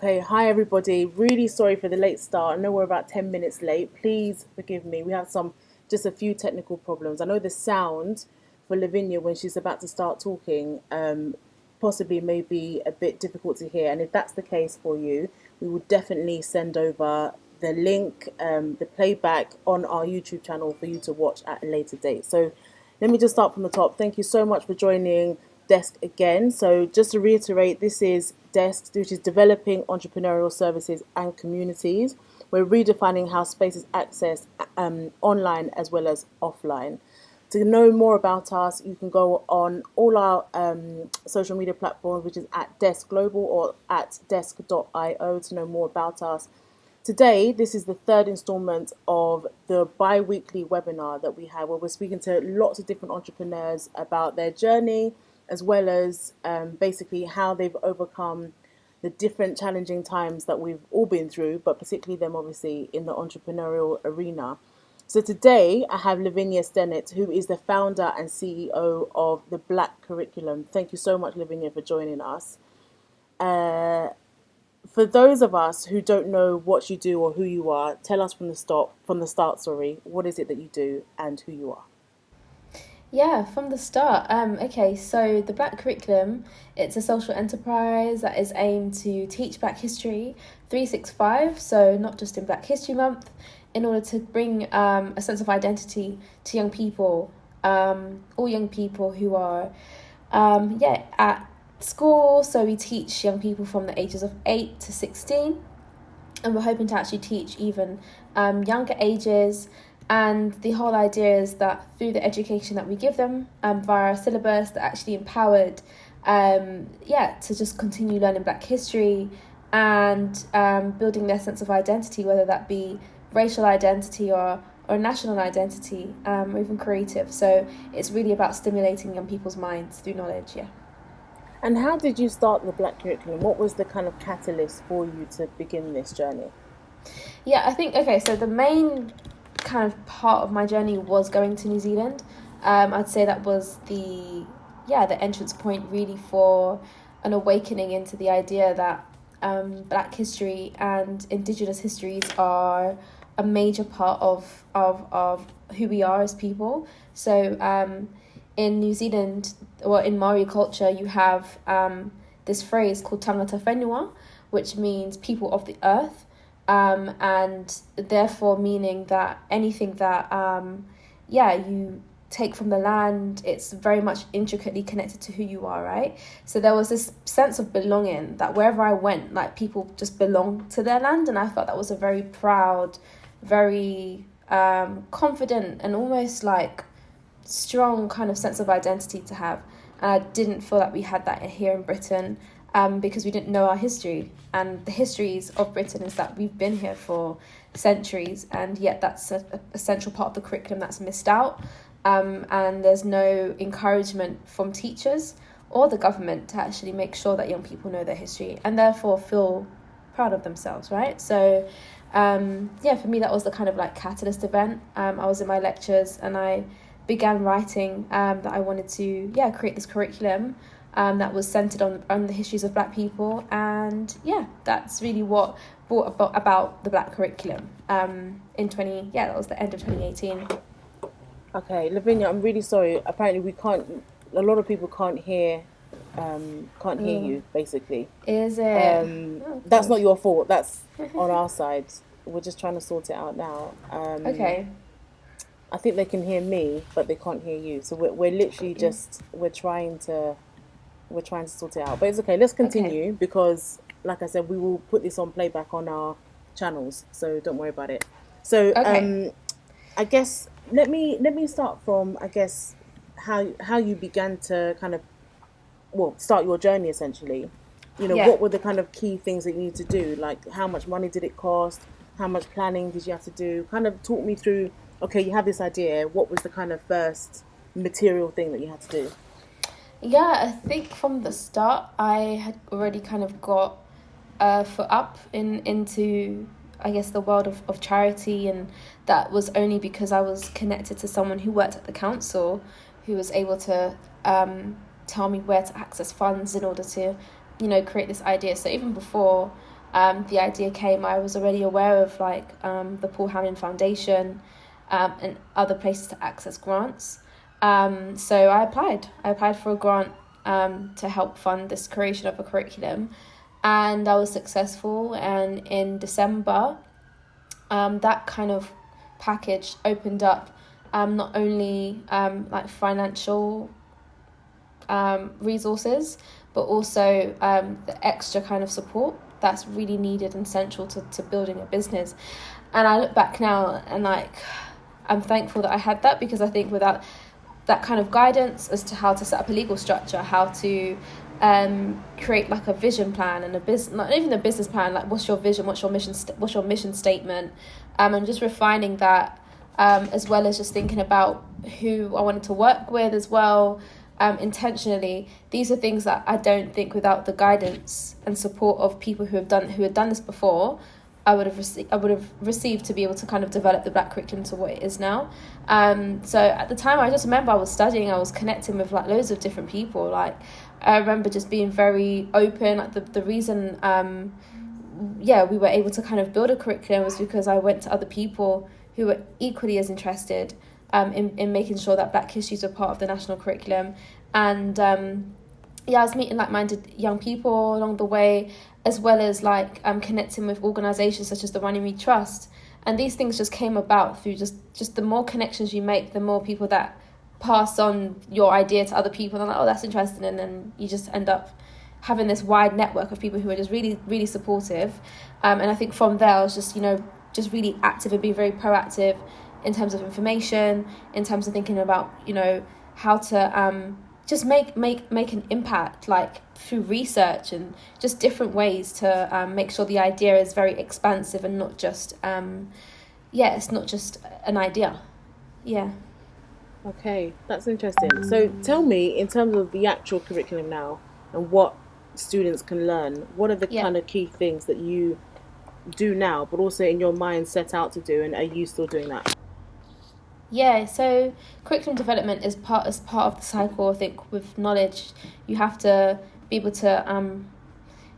Okay, hi everybody. Really sorry for the late start. I know we're about 10 minutes late. Please forgive me. We have just a few technical problems. I know the sound for Lavinia when she's about to start talking possibly may be a bit difficult to hear. And if that's the case for you, we will definitely send over the link, the playback on our YouTube channel for you to watch at a later date. So let me just start from the top. Thank you so much for joining DESC again. So just to reiterate, this is DESC, which is Developing Entrepreneurial Services and Communities. We're redefining how spaces access online as well as offline. To know more about us, you can go on all our social media platforms, which is at DESC Global or at desk.io to know more about us. Today, this is the third installment of the bi-weekly webinar that we have, where we're speaking to lots of different entrepreneurs about their journey, as well as basically how they've overcome the different challenging times that we've all been through, but particularly them obviously in the entrepreneurial arena. So today I have Lavinya Stennett, who is the founder and CEO of the Black Curriculum. Thank you so much, Lavinya, for joining us. For those of us who don't know what you do or who you are, tell us from the start, what is it that you do and who you are? Yeah, from the start. Okay, so the Black Curriculum, it's a social enterprise that is aimed to teach Black history 365, so not just in Black History Month, in order to bring a sense of identity to young people, all young people who are, at school. So we teach young people from the ages of 8 to 16, and we're hoping to actually teach even younger ages. And the whole idea is that through the education that we give them via our syllabus, they're actually empowered to just continue learning Black history and building their sense of identity, whether that be racial identity or national identity, or even creative. So it's really about stimulating young people's minds through knowledge, yeah. And how did you start the Black Curriculum? What was the kind of catalyst for you to begin this journey? Yeah, I think, okay, so the main kind of part of my journey was going to New Zealand. I'd say that was the entrance point really for an awakening into the idea that Black history and Indigenous histories are a major part of who we are as people. So in New Zealand, or in Maori culture, you have this phrase called tangata whenua, which means people of the earth. And therefore meaning that anything that you take from the land, it's very much intricately connected to who you are, right? So there was this sense of belonging that wherever I went, like, people just belonged to their land, and I felt that was a very proud, very confident, and almost like strong kind of sense of identity to have. And I didn't feel that we had that here in Britain, because we didn't know our history. And the histories of Britain is that we've been here for centuries, and yet that's a central part of the curriculum that's missed out. And there's no encouragement from teachers or the government to actually make sure that young people know their history and therefore feel proud of themselves, right? So for me, that was the kind of like catalyst event. I was in my lectures and I began writing that I wanted to create this curriculum that was centered on the histories of Black people. And that's really what brought about the Black Curriculum that was the end of 2018. Okay, Lavinia, I'm really sorry. Apparently, a lot of people can't hear you, basically. Is it? That's not your fault. That's on our side. We're just trying to sort it out now. Okay. I think they can hear me, but they can't hear you. So we're literally we're trying to sort it out. But it's okay. Let's continue because, like I said, we will put this on playback on our channels. So don't worry about it. So I guess let me start from how you began to kind of start your journey essentially. What were the kind of key things that you need to do? Like, how much money did it cost? How much planning did you have to do? Kind of talk me through. Okay, you have this idea. What was the kind of first material thing that you had to do? Yeah, I think from the start I had already kind of got a foot up into, I guess, the world of charity, and that was only because I was connected to someone who worked at the council who was able to tell me where to access funds in order to, create this idea. So even before the idea came, I was already aware of the Paul Hammond Foundation and other places to access grants. So I applied for a grant to help fund this creation of a curriculum, and I was successful. And in December, that kind of package opened up not only financial resources, but also the extra kind of support that's really needed and central to building a business. And I look back now and I'm thankful that I had that, because I think without that kind of guidance as to how to set up a legal structure, how to create a vision plan and not even a business plan, what's your vision, what's your mission statement, and just refining that, as well as just thinking about who I wanted to work with as well, intentionally. These are things that I don't think, without the guidance and support of people who had done this before, I would have received to be able to kind of develop the Black curriculum to what it is now. So at the time, I just remember I was studying, I was connecting with loads of different people. I remember just being very open. The reason we were able to kind of build a curriculum was because I went to other people who were equally as interested in making sure that Black histories were part of the national curriculum. And I was meeting like-minded young people along the way, as well as connecting with organisations such as the Runnymede Trust. And these things just came about through just the more connections you make, the more people that pass on your idea to other people. And they're like, oh, that's interesting. And then you just end up having this wide network of people who are just really, really supportive. And I think from there, I was just really active and being very proactive in terms of information, in terms of thinking about, how to just make an impact, through research and just different ways to make sure the idea is very expansive and not just, it's not just an idea. Yeah. Okay, that's interesting. So tell me, in terms of the actual curriculum now and what students can learn, what are the kind of key things that you do now, but also in your mind set out to do, and are you still doing that? Yeah, so curriculum development is part of the cycle. I think with knowledge, you have to be able to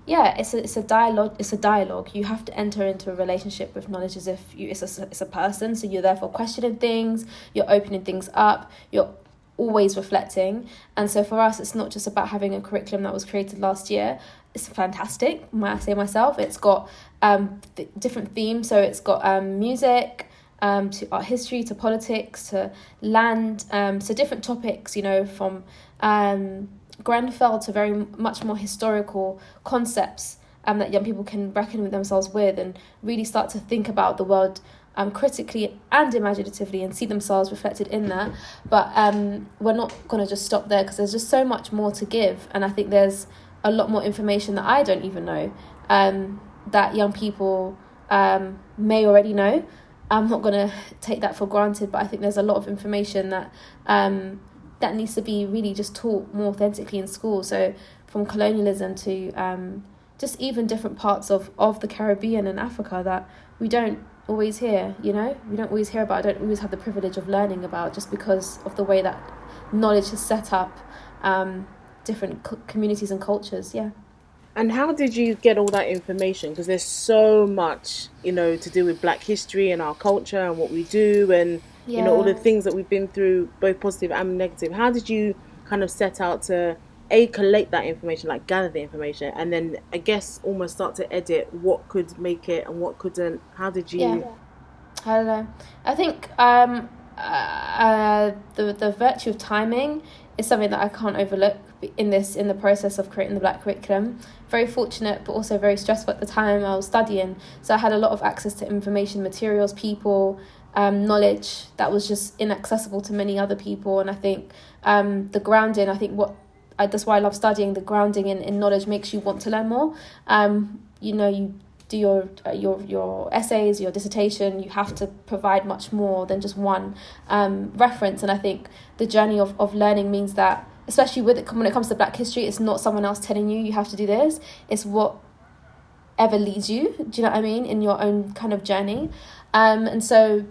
it's a dialogue. You have to enter into a relationship with knowledge as if it's a person. So you're therefore questioning things, you're opening things up, you're always reflecting. And so for us, it's not just about having a curriculum that was created last year. It's fantastic, might I say myself. It's got different themes. So it's got music, to art history, to politics, to land, so different topics, from Grenfell to very much more historical concepts that young people can reckon with themselves with, and really start to think about the world critically and imaginatively and see themselves reflected in that. But we're not going to just stop there, because there's just so much more to give, and I think there's a lot more information that I don't even know, that young people may already know. I'm not going to take that for granted, but I think there's a lot of information that that needs to be really just taught more authentically in school. So from colonialism to just even different parts of the Caribbean and Africa that we don't always hear, we don't always hear about, don't always have the privilege of learning about, just because of the way that knowledge has set up different communities and cultures. Yeah. And how did you get all that information? Because there's so much, to do with Black history and our culture and what we do, and all the things that we've been through, both positive and negative. How did you kind of set out to collate that information, gather the information, and then I guess almost start to edit what could make it and what couldn't? How did you? Yeah. I don't know. I think the virtue of timing is something that I can't overlook in the process of creating the Black curriculum. Very fortunate, but also very stressful at the time I was studying. So I had a lot of access to information, materials, people, knowledge that was just inaccessible to many other people. And I think the grounding, that's why I love studying. The grounding in knowledge makes you want to learn more. You do your essays, your dissertation, you have to provide much more than just one reference. And I think the journey of learning means that, especially when it comes to Black history, it's not someone else telling you have to do this. It's whatever leads you. Do you know what I mean? In your own kind of journey. And so,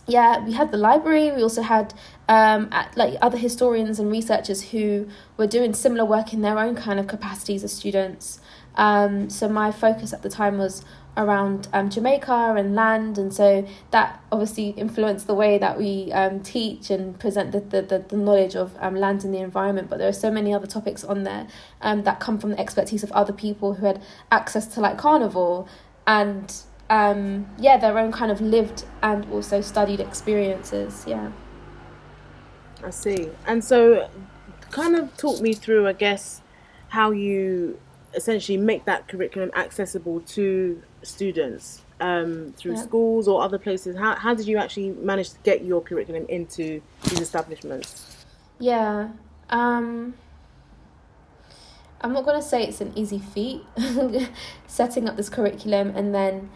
we had the library. We also had other historians and researchers who were doing similar work in their own kind of capacities as students. So my focus at the time was around Jamaica and land, and so that obviously influenced the way that we teach and present the knowledge of land and the environment. But there are so many other topics on there that come from the expertise of other people who had access to like carnival and their own kind of lived and also studied experiences. I see. And so kind of talk me through, I guess, how you essentially make that curriculum accessible to students through schools or other places. How did you actually manage to get your curriculum into these establishments? I'm not going to say it's an easy feat setting up this curriculum and then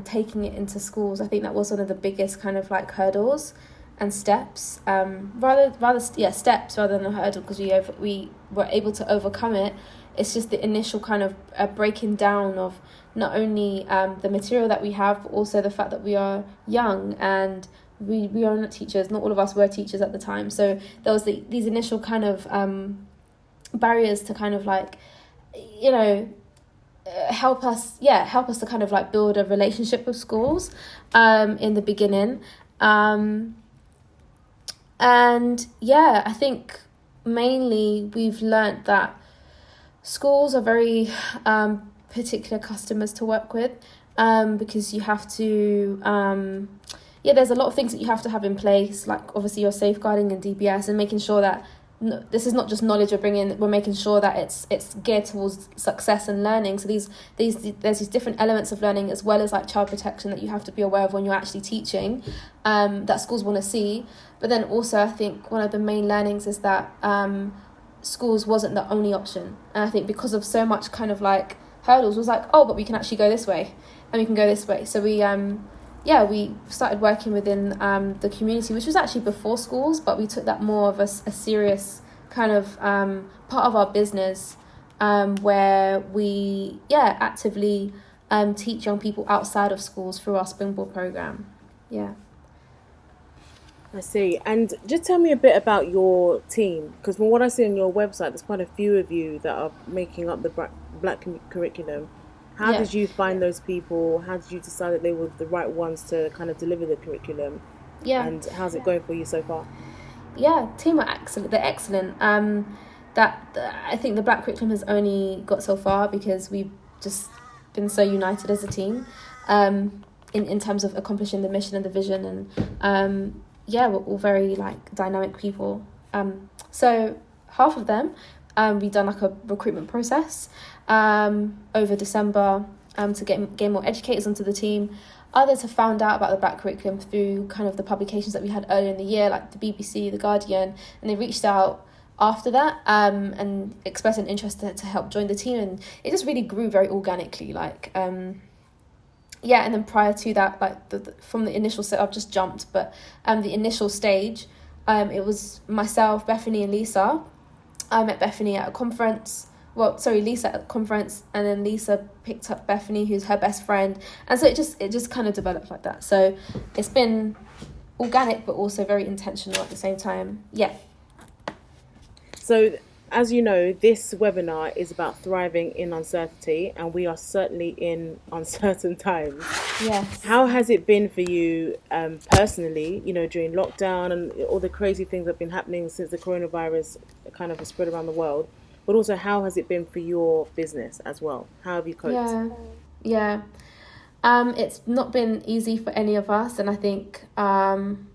taking it into schools. I think that was one of the biggest kind of like hurdles and steps, steps rather than a hurdle, because we were able to overcome it. It's just the initial kind of breaking down of not only the material that we have, but also the fact that we are young and we are not teachers. Not all of us were teachers at the time. So there was these initial kind of barriers to kind of like, help us to kind of like build a relationship with schools in the beginning. I think mainly we've learnt that schools are very particular customers to work with, because you have to there's a lot of things that you have to have in place, like obviously your safeguarding and DBS, and making sure that this is not just knowledge we're making sure that it's geared towards success and learning. So there's these different elements of learning, as well as like child protection, that you have to be aware of when you're actually teaching, that schools want to see. But then also I think one of the main learnings is that schools wasn't the only option, and I think because of so much kind of like hurdles was like, oh, but we can actually go this way and we can go this way. So we started working within the community, which was actually before schools, but we took that more of a serious kind of part of our business, where we actively teach young people outside of schools through our Springboard program. I see. And just tell me a bit about your team, because from what I see on your website, there's quite a few of you that are making up the black curriculum. How did you find those people? How did you decide that they were the right ones to kind of deliver the curriculum? And how's it going for you so far? Team are excellent. They're excellent. I think the black curriculum has only got so far because we've just been so united as a team, in terms of accomplishing the mission and the vision, and we're all very like dynamic people. So half of them, we've done like a recruitment process over December to gain more educators onto the team. Others have found out about the black curriculum through kind of the publications that we had earlier in the year, like the BBC, The Guardian, and they reached out after that and expressed an interest to help join the team, and it just really grew very organically. And then prior to that, like from the initial set, I've just jumped, but the initial stage, it was myself, Bethany, and Lisa. I met Bethany at a conference. Lisa at a conference, and then Lisa picked up Bethany, who's her best friend, and so it just kind of developed like that. So it's been organic, but also very intentional at the same time. So, as you know, this webinar is about thriving in uncertainty, and we are certainly in uncertain times. Yes. How has it been for you personally, during lockdown and all the crazy things that have been happening since the coronavirus kind of has spread around the world? But also, how has it been for your business as well? How have you coped? It's not been easy for any of us, and I think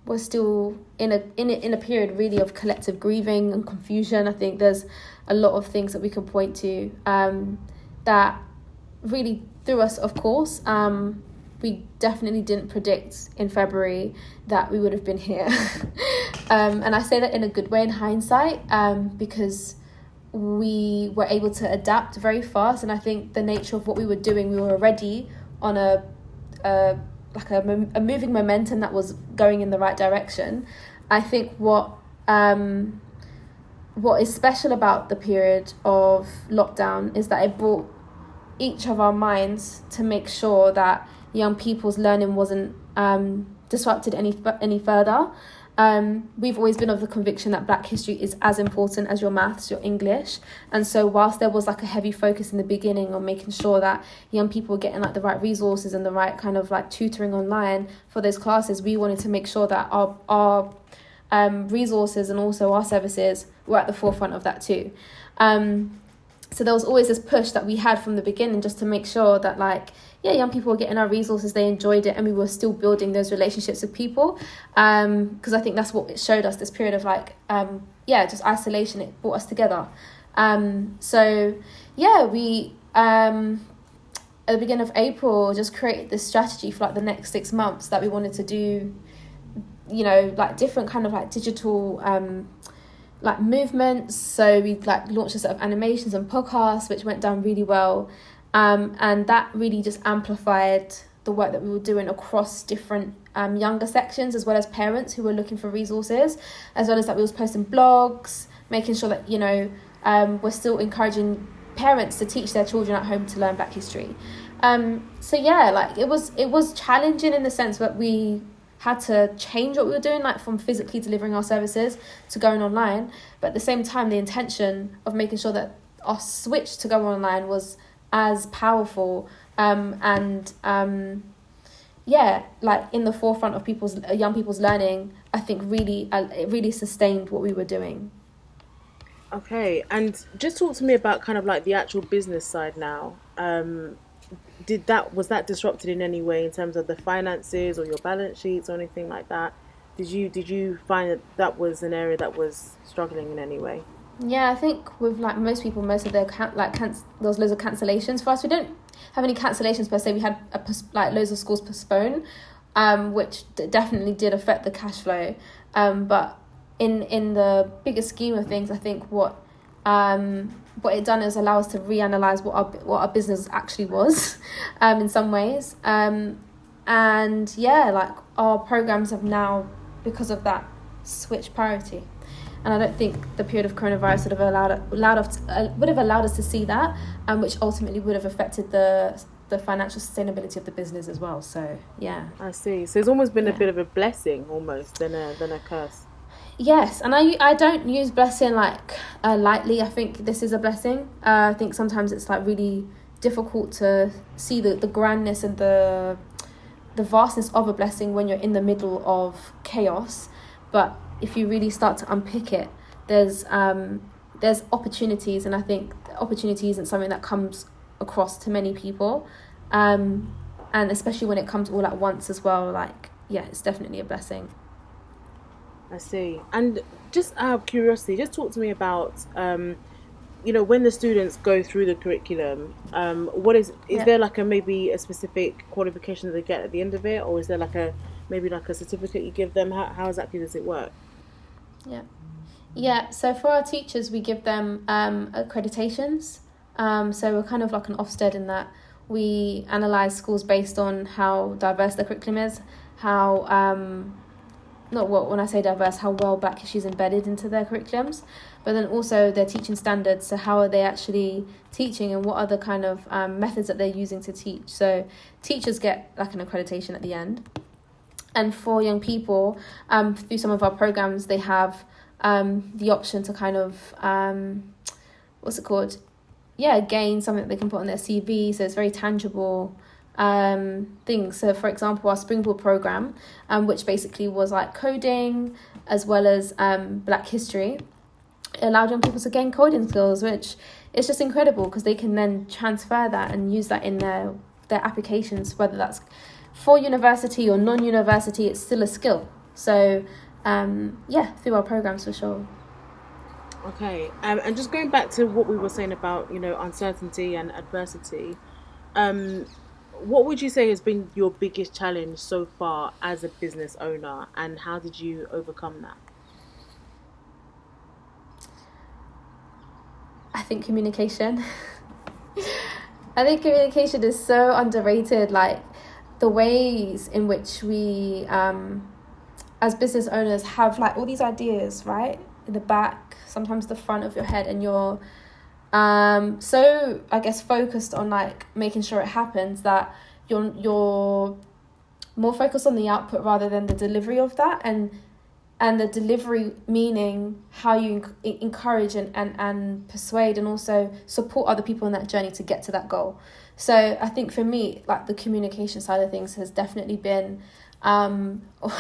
we're still in a period really of collective grieving and confusion. I think there's a lot of things that we can point to that really threw us, of course. We definitely didn't predict in February that we would have been here. And I say that in a good way in hindsight, because we were able to adapt very fast, and I think the nature of what we were doing, we were already on a moving momentum that was going in the right direction. I think what is special about the period of lockdown is that it brought each of our minds to make sure that young people's learning wasn't disrupted any further. We've always been of the conviction that Black history is as important as your maths, your English. And so whilst there was like a heavy focus in the beginning on making sure that young people were getting like the right resources and the right kind of like tutoring online for those classes, we wanted to make sure that our resources and also our services were at the forefront of that too. So there was always this push that we had from the beginning just to make sure that like, yeah, young people were getting our resources, they enjoyed it, and we were still building those relationships with people. Because I think that's what it showed us, this period of like, just isolation, it brought us together. We, at the beginning of April, just created this strategy for like the next 6 months that we wanted to do, you know, like different kind of like digital like movements. So we like launched a set of animations and podcasts, which went down really well. And that really just amplified the work that we were doing across different younger sections, as well as parents who were looking for resources, as well as that we was posting blogs, making sure that, you know, we're still encouraging parents to teach their children at home to learn Black history. It was challenging in the sense that we had to change what we were doing, like from physically delivering our services to going online. But at the same time, the intention of making sure that our switch to go online was as powerful like in the forefront of young people's learning, I think it really sustained what we were doing. Okay, and just talk to me about kind of like the actual business side now. Was that disrupted in any way in terms of the finances or your balance sheets or anything like that? Did you find that was an area that was struggling in any way? Yeah, I think with like most people, most of their there was loads of cancellations. For us, we don't have any cancellations per se. We had loads of schools postpone, which definitely did affect the cash flow. But in the bigger scheme of things, I think what it done is allow us to reanalyze what our business actually was, in some ways. Our programs have now, because of that, switched priority. And I don't think the period of coronavirus would have allowed us to see that, which ultimately would have affected the financial sustainability of the business as well. So yeah, I see. So it's almost been a bit of a blessing, almost than a curse. Yes, and I don't use blessing lightly. I think this is a blessing. I think sometimes it's like really difficult to see the grandness and the vastness of a blessing when you're in the middle of chaos. But if you really start to unpick it, there's opportunities, and I think opportunity isn't something that comes across to many people, and especially when it comes all at once as well. It's definitely a blessing. I see. And just out of curiosity, just talk to me about, when the students go through the curriculum, is there maybe a specific qualification that they get at the end of it, or is there a certificate you give them? How exactly does it work? Yeah. So for our teachers, we give them accreditations. So we're kind of like an Ofsted in that we analyse schools based on how diverse the curriculum is, when I say diverse, how well Black history is embedded into their curriculums, but then also their teaching standards. So how are they actually teaching, and what are the kind of methods that they're using to teach? So teachers get like an accreditation at the end. And for young people, through some of our programs, they have the option to kind of, gain something that they can put on their CV. So it's very tangible things. So for example, our Springboard program, which basically was like coding as well as Black history, it allowed young people to gain coding skills, which is just incredible because they can then transfer that and use that in their applications, whether that's for university or non-university. It's still a skill. So through our programs for sure. Okay, and just going back to what we were saying about uncertainty and adversity, what would you say has been your biggest challenge so far as a business owner, and how did you overcome that? I think communication. I think communication is so underrated. Like the ways in which we, as business owners, have like all these ideas, right? In the back, sometimes the front of your head, and you're so I guess focused on like making sure it happens that you're more focused on the output rather than the delivery of that. And and the delivery meaning how you encourage and persuade and also support other people in that journey to get to that goal. So I think for me, like the communication side of things has definitely been a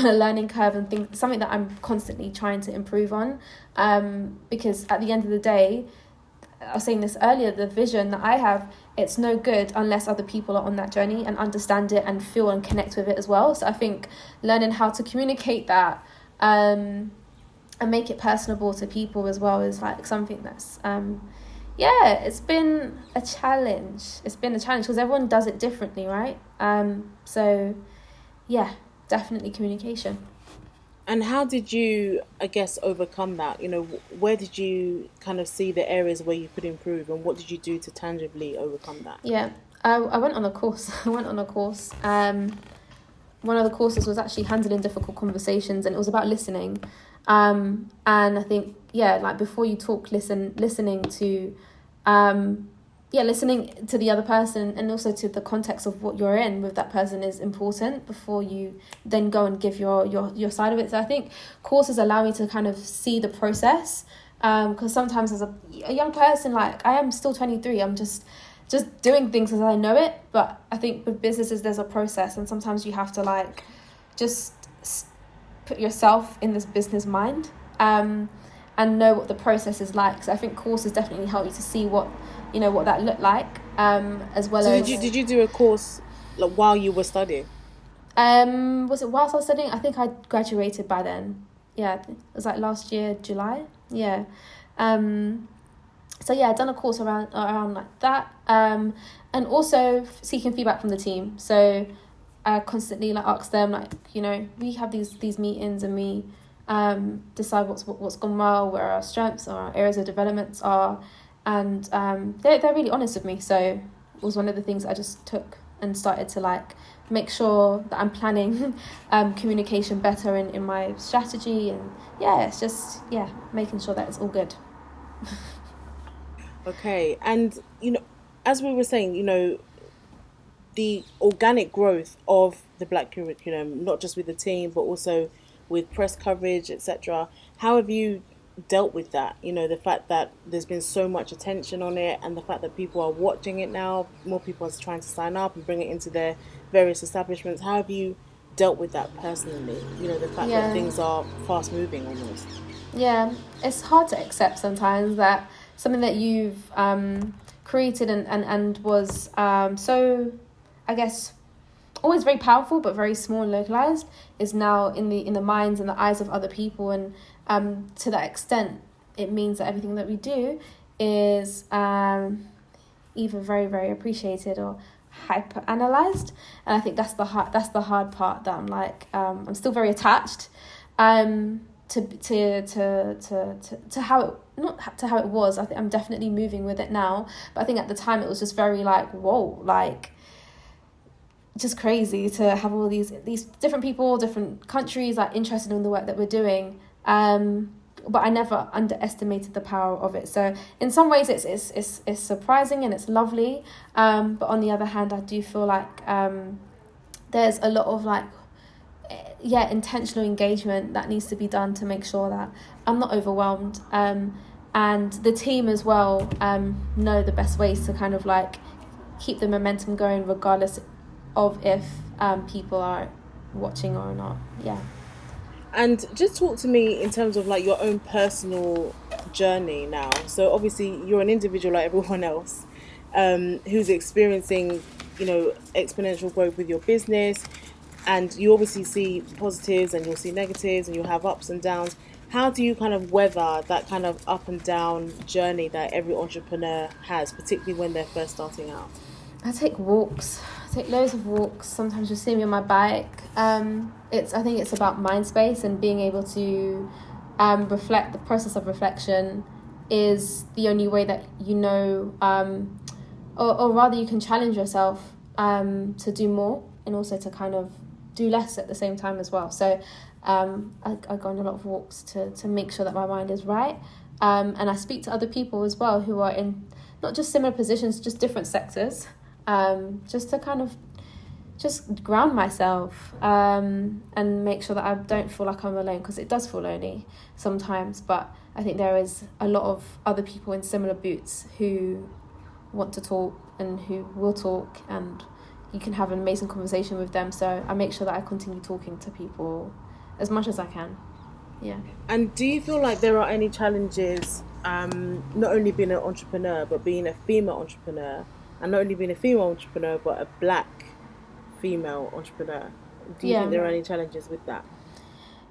learning curve and something that I'm constantly trying to improve on, because at the end of the day, I was saying this earlier, the vision that I have, it's no good unless other people are on that journey and understand it and feel and connect with it as well. So I think learning how to communicate that and make it personable to people as well is like something that's it's been a challenge. It's been a challenge because everyone does it differently, right? So yeah, definitely communication. And how did you, I guess, overcome that? Where did you kind of see the areas where you could improve, and what did you do to tangibly overcome that? Yeah, I went on a course. One of the courses was actually handling difficult conversations, and it was about listening. And I think, like before you talk, listening to the other person and also to the context of what you're in with that person is important before you then go and give your side of it. So I think courses allow me to kind of see the process, because sometimes as a young person, like I am still 23, I'm just doing things as I know it. But I think with businesses there's a process, and sometimes you have to like just put yourself in this business mind and know what the process is like. So I think courses definitely help you to see what that looked like, as well. So as did you do a course like while you were studying? Was it whilst I was studying? I think I graduated by then. Yeah, it was like last year July. Yeah. So yeah, I'd done a course around like that, and also seeking feedback from the team. So I constantly like ask them, like, we have these meetings and we decide what's gone well, where our strengths or our areas of developments are, and they're really honest with me. So it was one of the things I just took and started to like make sure that I'm planning communication better in my strategy, and it's just making sure that it's all good. Okay, and as we were saying, the organic growth of the Black curriculum, not just with the team but also with press coverage, etc. How have you dealt with that? The fact that there's been so much attention on it, and the fact that people are watching it now, more people are trying to sign up and bring it into their various establishments. How have you dealt with that personally? The fact that things are fast moving almost. Yeah, it's hard to accept sometimes that something that you've created and was so, I guess, always very powerful but very small and localized is now in the minds and the eyes of other people, and to that extent it means that everything that we do is either very, very appreciated or hyper analyzed. And I think that's the hard part, that I'm like I'm still very attached to how it, not to how it was. I think I'm definitely moving with it now, but I think at the time it was just very like, whoa, like just crazy to have all these different people, different countries like interested in the work that we're doing. But I never underestimated the power of it. So in some ways it's surprising and it's lovely. But on the other hand, I do feel like there's a lot of like intentional engagement that needs to be done to make sure that I'm not overwhelmed. And the team as well know the best ways to kind of like keep the momentum going regardless of if people are watching or not. Yeah. And just talk to me in terms of like your own personal journey now. So obviously you're an individual like everyone else, who's experiencing, exponential growth with your business, and you obviously see positives and you'll see negatives and you'll have ups and downs. How do you kind of weather that kind of up and down journey that every entrepreneur has, particularly when they're first starting out? I take walks. I take loads of walks. Sometimes you'll see me on my bike. I think it's about mind space and being able to reflect. The process of reflection is the only way that or rather you can challenge yourself to do more and also to kind of do less at the same time as well. So I go on a lot of walks to make sure that my mind is right. And I speak to other people as well who are in not just similar positions, just different sectors. Just to kind of just ground myself, and make sure that I don't feel like I'm alone, because it does feel lonely sometimes. But I think there is a lot of other people in similar boots who want to talk and who will talk, and you can have an amazing conversation with them. So I make sure that I continue talking to people as much as I can. Yeah. And do you feel like there are any challenges, not only being an entrepreneur, but being a female entrepreneur, and not only being a female entrepreneur, but a black female entrepreneur? Do you think there are any challenges with that?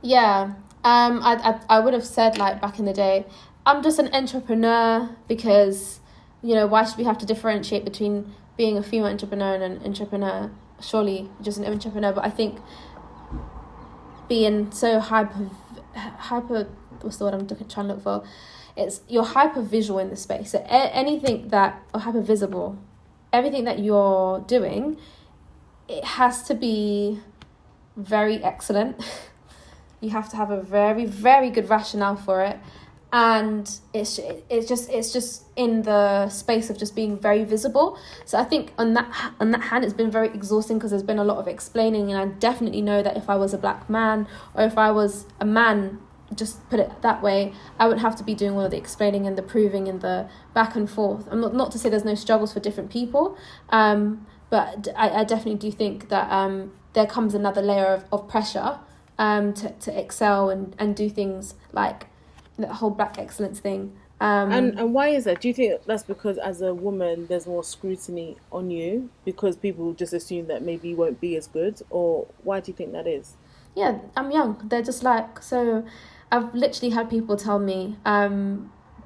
Yeah. I would have said, like, back in the day, I'm just an entrepreneur, because, why should we have to differentiate between being a female entrepreneur and an entrepreneur? Surely just an entrepreneur. But I think being so hyper, what's the word I'm trying to look for? It's, you're hyper visual in the space. So anything that, or hyper visible, everything that you're doing, it has to be very excellent. You have to have a very, very good rationale for it. And it's just in the space of just being very visible. So I think on that hand, it's been very exhausting, because there's been a lot of explaining. And I definitely know that if I was a black man, or if I was a man, just put it that way, I wouldn't have to be doing all of the explaining and the proving and the back and forth. I'm not to say there's no struggles for different people, but I definitely do think that there comes another layer of pressure to excel and do things like that whole black excellence thing. And why is that? Do you think that's because as a woman there's more scrutiny on you, because people just assume that maybe you won't be as good, or why do you think that is? Yeah, I'm young. They're just like, so I've literally had people tell me,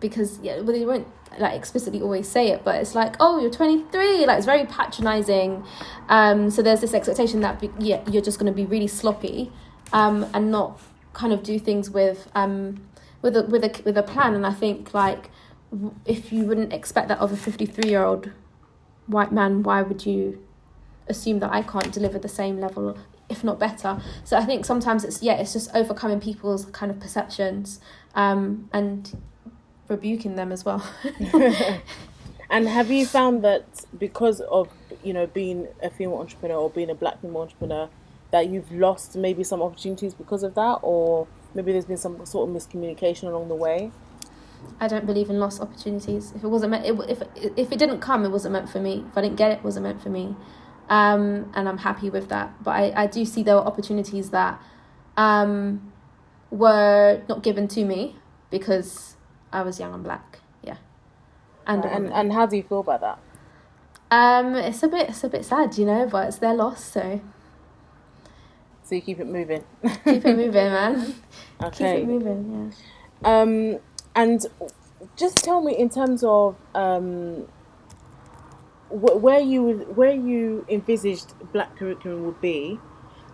because well, they won't like explicitly always say it, but it's like, oh, you're 23, like it's very patronizing. So there's this expectation that you're just going to be really sloppy, and not kind of do things with a plan. And I think, like, if you wouldn't expect that of a 53-year-old white man, why would you assume that I can't deliver the same level, if not better? So I think sometimes it's just overcoming people's kind of perceptions, and rebuking them as well. And have you found that because of being a female entrepreneur, or being a black female entrepreneur, that you've lost maybe some opportunities because of that, or maybe there's been some sort of miscommunication along the way? I don't believe in lost opportunities. If it wasn't meant, if it didn't come, it wasn't meant for me. If I didn't get it, it wasn't meant for me. And I'm happy with that. But I do see there were opportunities that were not given to me because I was young and black. Yeah. And how do you feel about that? It's a bit sad, but it's their loss, so. So you keep it moving. Keep it moving, man. Okay. Keep it moving, yeah. And just tell me, in terms of where you envisaged black curriculum would be,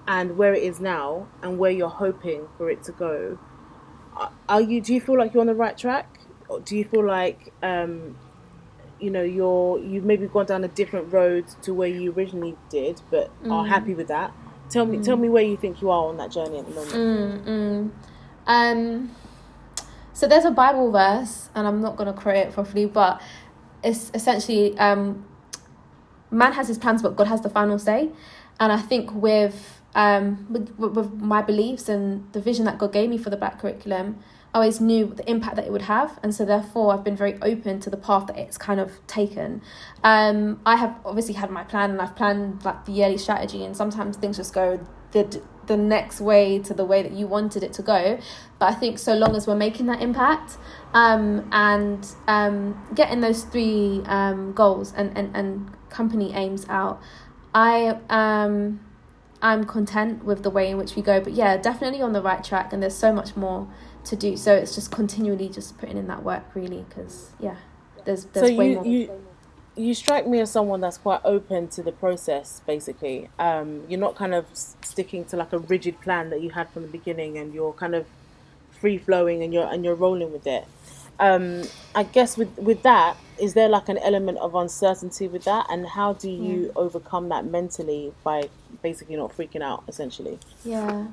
and where it is now, and where you're hoping for it to go. Do you feel like you're on the right track? Or do you feel like you've maybe gone down a different road to where you originally did, but are happy with that? Tell me where you think you are on that journey at the moment. So there's a Bible verse, and I'm not going to quote it properly, but it's essentially, man has his plans, but God has the final say. And I think with my beliefs and the vision that God gave me for the black curriculum, I always knew the impact that it would have, and so therefore I've been very open to the path that it's kind of taken. I have obviously had my plan, and I've planned like the yearly strategy, and sometimes things just go the next way to the way that you wanted it to go. But I think so long as we're making that impact, and getting those 3 goals and company aims out, I'm content with the way in which we go. But yeah, definitely on the right track, and there's so much more to do. So it's just continually just putting in that work, really, because there's so way more. You strike me as someone that's quite open to the process, basically. You're not kind of sticking to like a rigid plan that you had from the beginning, and you're kind of free flowing, and you're rolling with it. I guess with that, is there like an element of uncertainty with that, and how do you overcome that mentally by basically not freaking out, essentially? Yeah.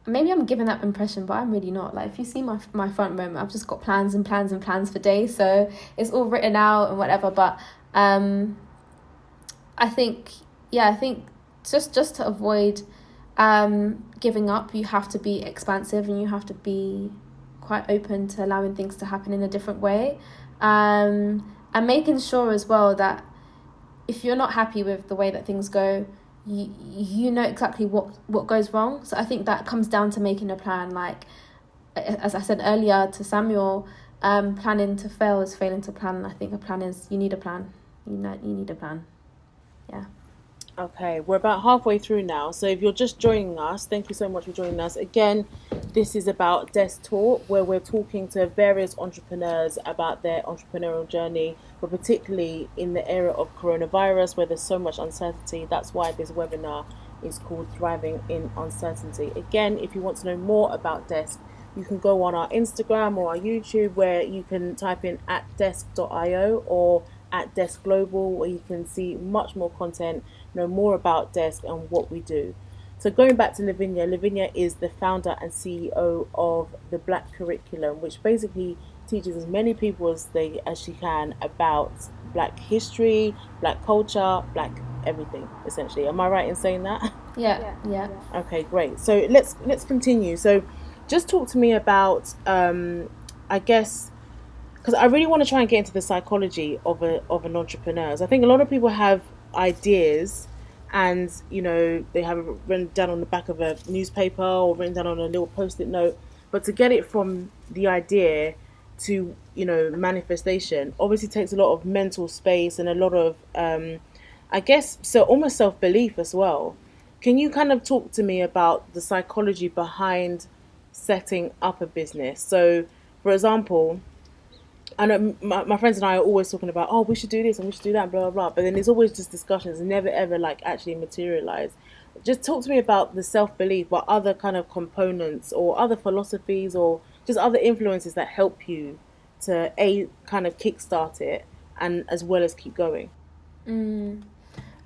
Maybe I'm giving that impression, but I'm really not. Like, if you see my front room, I've just got plans and plans and plans for days, so it's all written out and whatever. But I think just to avoid giving up, you have to be expansive, and you have to be quite open to allowing things to happen in a different way, and making sure as well that if you're not happy with the way that things go, you know exactly what goes wrong. So I think that comes down to making a plan. Like, as I said earlier to Samuel, planning to fail is failing to plan. I think a plan is, you need a plan. You need a plan. Yeah. Okay, we're about halfway through now. So if you're just joining us, thank you so much for joining us. Again, this is about Desk Talk, where we're talking to various entrepreneurs about their entrepreneurial journey, but particularly in the era of coronavirus, where there's so much uncertainty. That's why this webinar is called Thriving in Uncertainty. Again, if you want to know more about Desk, you can go on our Instagram or our YouTube, where you can type in @desk.io or @Desk Global, where you can see much more content, know more about Desk and what we do. So going back to Lavinya, Lavinya is the founder and CEO of the Black Curriculum, which basically teaches as many people as she can about Black history, Black culture, Black everything, essentially. Am I right in saying that? Yeah. Okay, great. So let's continue. So just talk to me about, I guess, because I really want to try and get into the psychology of an entrepreneur. So I think a lot of people have ideas, and they have it written down on the back of a newspaper or written down on a little post-it note. But to get it from the idea to manifestation obviously takes a lot of mental space and a lot of I guess so almost self-belief as well. Can you kind of talk to me about the psychology behind setting up a business? So, for example, I know my friends and I are always talking about, oh, we should do this and we should do that, blah, blah, blah. But then it's always just discussions, never ever like actually materialize. Just talk to me about the self-belief, what other kind of components or other philosophies or just other influences that help you to kind of kickstart it and as well as keep going.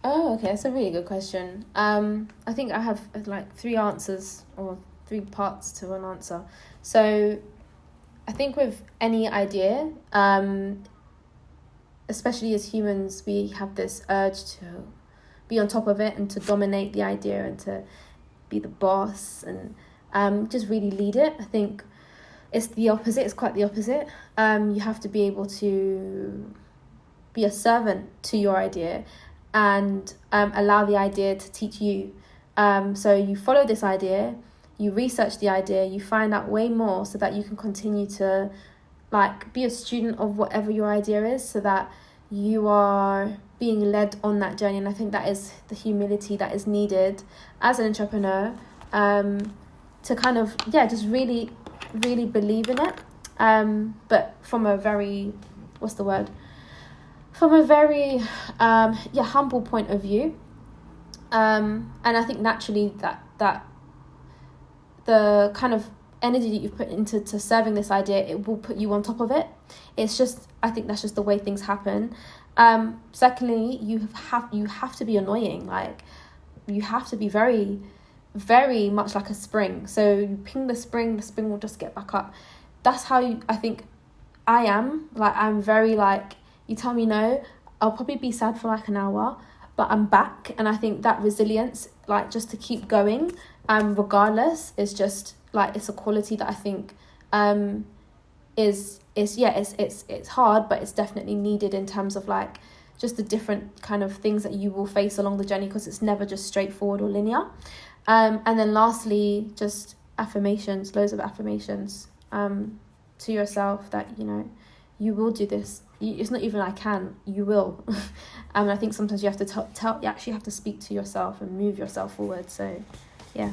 Oh, okay, that's a really good question. I think I have like three answers, or three parts to an answer. So I think with any idea, especially as humans, we have this urge to be on top of it and to dominate the idea and to be the boss and just really lead it. I think it's the opposite. It's quite the opposite. You have to be able to be a servant to your idea and allow the idea to teach you. So you follow this idea, you research the idea, you find out way more so that you can continue to like be a student of whatever your idea is, so that you are being led on that journey. And I think that is the humility that is needed as an entrepreneur, to kind of just really believe in it, but from a very humble point of view, and I think naturally that the kind of energy that you've put into serving this idea, it will put you on top of it. It's just, I think that's just the way things happen. Secondly, you have to be annoying. Like, you have to be very, very much like a spring. So you ping the spring will just get back up. That's how I think I am. Like, I'm very like, you tell me no, I'll probably be sad for like an hour, but I'm back. And I think that resilience, like just to keep going, regardless, is just like, it's a quality that I think it's hard, but it's definitely needed in terms of like just the different kind of things that you will face along the journey, because it's never just straightforward or linear. And then lastly, just affirmations, loads of affirmations to yourself that you will do this. It's not even I can, you will. And I think sometimes you have to you actually have to speak to yourself and move yourself forward. So yeah.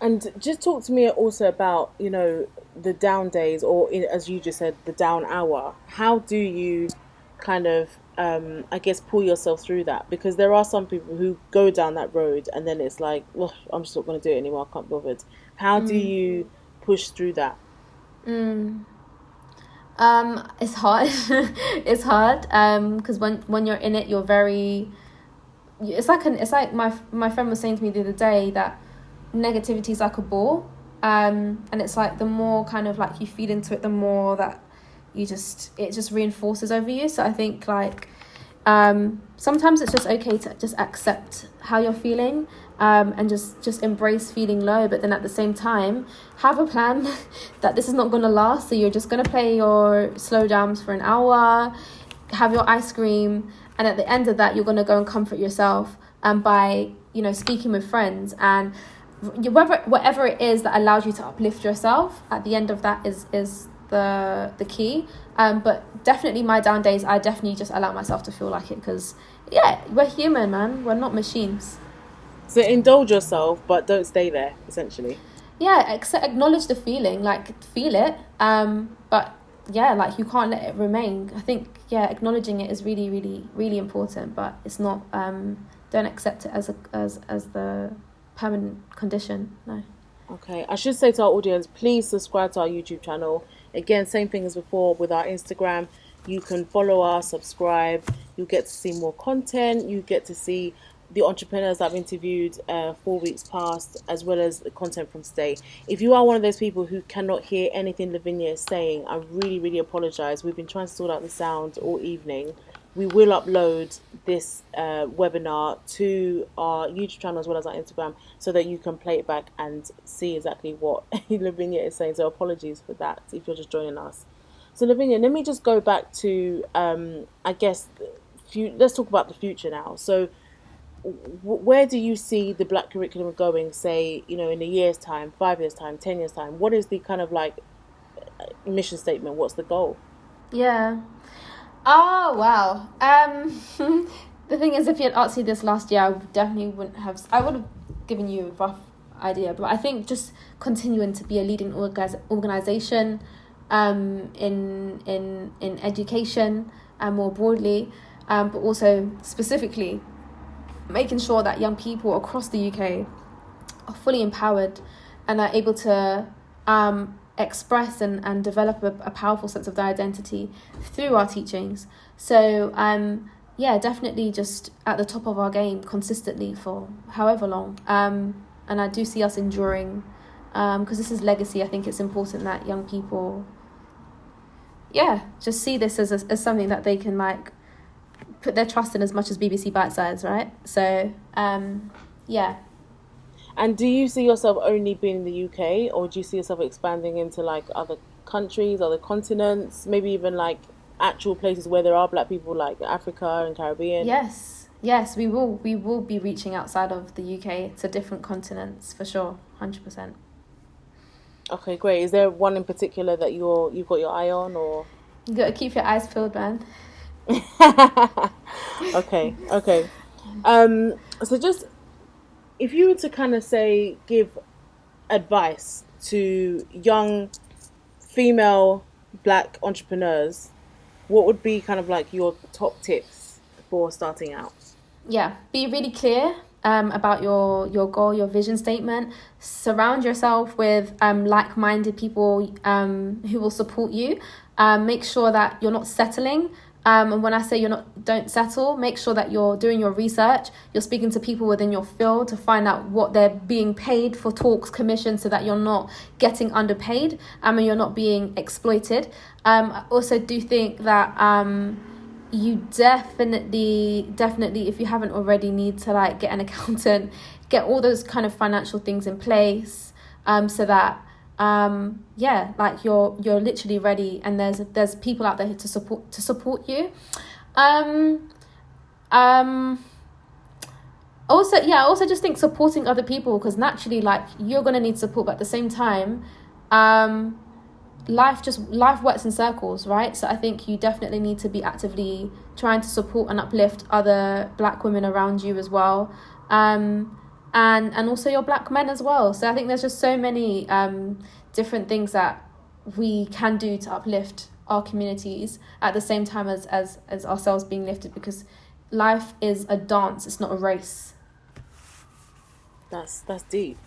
And just talk to me also about, the down days, or as you just said, the down hour. How do you kind of, I guess, pull yourself through that? Because there are some people who go down that road and then it's like, well, I'm just not going to do it anymore. I can't be bothered. How do you push through that? It's hard. It's hard. Because when you're in it, you're very. It's like my friend was saying to me the other day that negativity is like a ball, and it's like the more kind of like you feed into it, the more that it just reinforces over you. So I think like Sometimes it's just okay to just accept how you're feeling, and just embrace feeling low, but then at the same time have a plan that this is not going to last. So you're just going to play your slow jams for an hour, have your ice cream, and at the end of that you're going to go and comfort yourself, by speaking with friends, and whatever it is that allows you to uplift yourself at the end of that is the key. But definitely my down days, I definitely just allow myself to feel like it, because we're human, man, we're not machines. So indulge yourself, but don't stay there, essentially. Acknowledge the feeling, like feel it, but like you can't let it remain. I think acknowledging it is really, really, really important, but it's not, don't accept it as the permanent condition. No. Okay, I should say to our audience, please subscribe to our YouTube channel. Again, same thing as before with our Instagram. You can follow us, subscribe. You'll get to see more content. You get to see the entrepreneurs I've interviewed 4 weeks past, as well as the content from today. If you are one of those people who cannot hear anything Lavinya is saying, I really, really apologise. We've been trying to sort out the sound all evening. We will upload this webinar to our YouTube channel as well as our Instagram, so that you can play it back and see exactly what Lavinya is saying. So apologies for that if you're just joining us. So Lavinya, let me just go back to, I guess, let's talk about the future now. So where do you see the Black curriculum going, say, in a year's time, 5 years' time, 10 years' time? What is the kind of like mission statement? What's the goal? Yeah. Oh, wow. The thing is, if you had asked me this last year, I definitely wouldn't have. I would have given you a rough idea, but I think just continuing to be a leading organization, in education and more broadly, but also specifically making sure that young people across the UK are fully empowered and are able to express and develop a powerful sense of their identity through our teachings. So definitely just at the top of our game consistently for however long, and I do see us enduring, because this is legacy. I think it's important that young people just see this as something that they can like put their trust in, as much as BBC Bite Size, right? So And do you see yourself only being in the UK, or do you see yourself expanding into like other countries, other continents, maybe even like actual places where there are Black people, like Africa and Caribbean? Yes, we will be reaching outside of the UK to different continents for sure, 100%. Okay, great. Is there one in particular that you've got your eye on, or? You got to keep your eyes peeled, man. Okay. So just, if you were to kind of say, give advice to young female Black entrepreneurs, what would be kind of like your top tips for starting out? Be really clear about your goal, your vision statement. Surround yourself with like-minded people who will support you. Make sure that you're not settling. And when I say don't settle, make sure that you're doing your research. You're speaking to people within your field to find out what they're being paid for talks, commissions, so that you're not getting underpaid, and you're not being exploited. I also do think that you definitely, if you haven't already, need to like get an accountant, get all those kind of financial things in place, so that like you're literally ready, and there's people out there to support you. Also just think supporting other people, because naturally like you're gonna need support, but at the same time life works in circles, right? So I think you definitely need to be actively trying to support and uplift other Black women around you as well, and also your Black men as well. So I think there's just so many different things that we can do to uplift our communities at the same time as ourselves being lifted, because life is a dance, it's not a race. That's deep.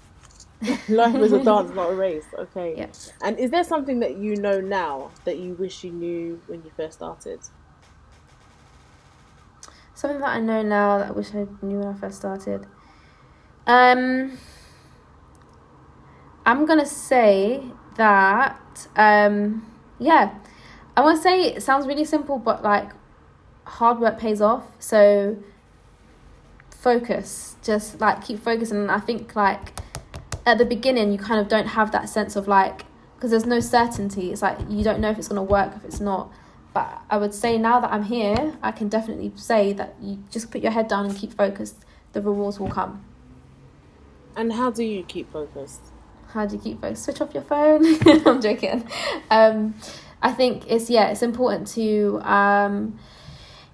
Life is a dance, not a race. Okay. Yeah. And is there something that you know now that you wish you knew when you first started? Something that I know now that I wish I knew when I first started. I'm gonna say that I want to say it sounds really simple, but like hard work pays off. So focus, just like keep focusing. And I think like at the beginning you kind of don't have that sense of like, because there's no certainty. It's like you don't know if it's going to work, if it's not. But I would say now that I'm here, I can definitely say that you just put your head down and keep focused. The rewards will come. And how do you keep focused? How do you keep focused? Switch off your phone. I'm joking. I think it's important to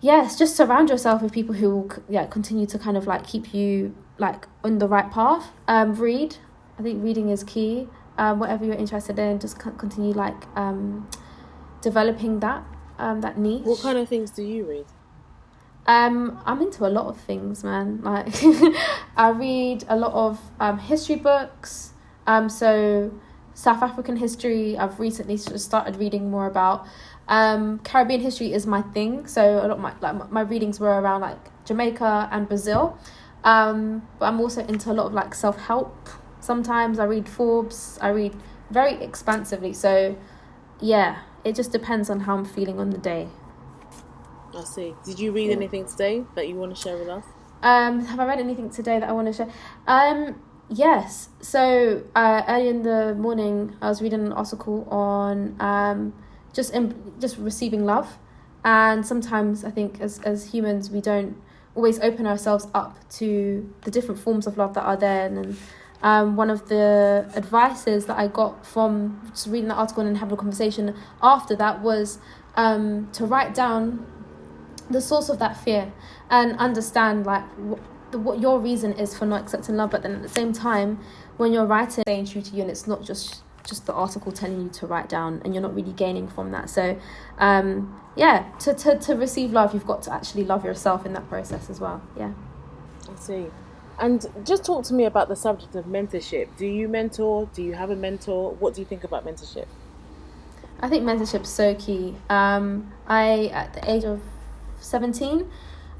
it's just surround yourself with people who will continue to kind of like keep you like on the right path. Read. I think reading is key. Whatever you're interested in, just continue like developing that niche. What kind of things do you read? I'm into a lot of things, man. Like I read a lot of history books. So South African history, I've recently started reading more about. Caribbean history is my thing. So a lot of my readings were around like Jamaica and Brazil. But I'm also into a lot of like self-help. Sometimes I read Forbes. I read very expansively. So yeah, it just depends on how I'm feeling on the day. I see. Did you read anything today that you want to share with us? Have I read anything today that I want to share? Yes. So early in the morning, I was reading an article on just receiving love, and sometimes I think as humans we don't always open ourselves up to the different forms of love that are there. And one of the advices that I got from just reading the article and having a conversation after that was to write down the source of that fear and understand like what your reason is for not accepting love. But then at the same time, when you're writing, staying true to you, and it's not just the article telling you to write down, and you're not really gaining from that. So to receive love, you've got to actually love yourself in that process as well. I see. And just talk to me about the subject of mentorship. Do you mentor? Do you have a mentor? What do you think about mentorship? I think mentorship is so key. I at the age of 17